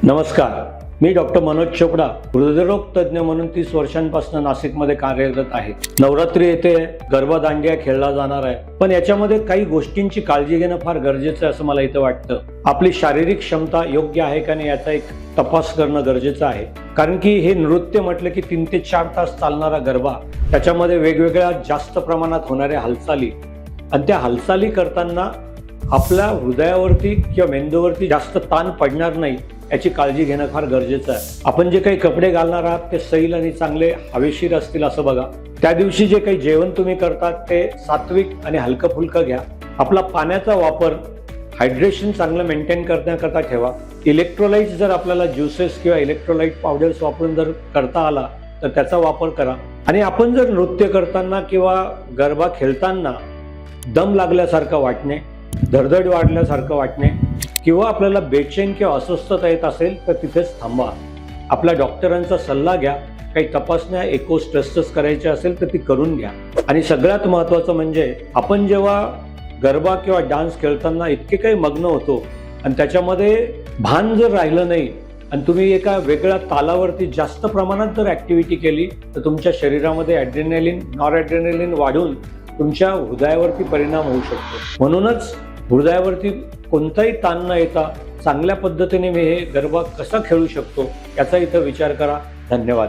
नमस्कार, मी डॉक्टर मनोज चोपडा, हृदयरोग तज्ज्ञ म्हणून 30 वर्षांपासून नाशिकमध्ये कार्यरत आहे. नवरात्री येते, गरबा दांडिया खेळला जाणार आहे, पण याच्यामध्ये काही गोष्टींची काळजी घेणं फार गरजेचं आहे असं मला इथं वाटतं. आपली शारीरिक क्षमता योग्य आहे का नाही याचा एक तपास करणं गरजेचं आहे. कारण की हे नृत्य म्हटलं की 3 ते 4 तास चालणारा गरबा, त्याच्यामध्ये वेगवेगळ्या जास्त प्रमाणात होणाऱ्या हालचाली आणि त्या हालचाली करताना आपल्या हृदयावरती किंवा मेंदूवरती जास्त ताण पडणार नाही याची काळजी घेणं फार गरजेचं आहे. आपण जे काही कपडे घालणार आहात ते सैल आणि चांगले हवेशीर असतील असं बघा. त्या दिवशी जे काही जेवण तुम्ही करतात ते सात्विक आणि हलकं फुलकं घ्या. आपला पाण्याचा वापर हायड्रेशन चांगलं मेंटेन करण्याकरता ठेवा. इलेक्ट्रोलाइट्स जर आपल्याला ज्युसेस किंवा इलेक्ट्रोलाइट पावडर्स वापरून जर करता आला तर त्याचा वापर करा. आणि आपण जर नृत्य करताना किंवा गरबा खेळताना दम लागल्यासारखं वाटणे, धडधड वाढल्यासारखं वाटणे किंवा आपल्याला बेचैन किंवा अस्वस्थता येत असेल तर तिथेच थांबा. आपल्या डॉक्टरांचा सल्ला घ्या. काही तपासण्या इको टेस्ट्स करायच्या असेल तर ती करून घ्या. आणि सगळ्यात महत्त्वाचं म्हणजे आपण जेव्हा गरबा किंवा डान्स खेळताना इतके काही मग्न होतो आणि त्याच्यामध्ये भान जर राहिलं नाही आणि तुम्ही एका वेगळ्या तालावरती जास्त प्रमाणात जर ॲक्टिव्हिटी केली तर तुमच्या शरीरामध्ये ॲड्रेनालिन, नॉरॲड्रेनालिन वाढून तुमच्या हृदयावरती परिणाम होऊ शकतो. म्हणूनच हृदयावरती कोणताही ताण न येता चांगल्या पद्धतीने मी हे गरबा कसा खेळू शकतो याचा इथं विचार करा. धन्यवाद.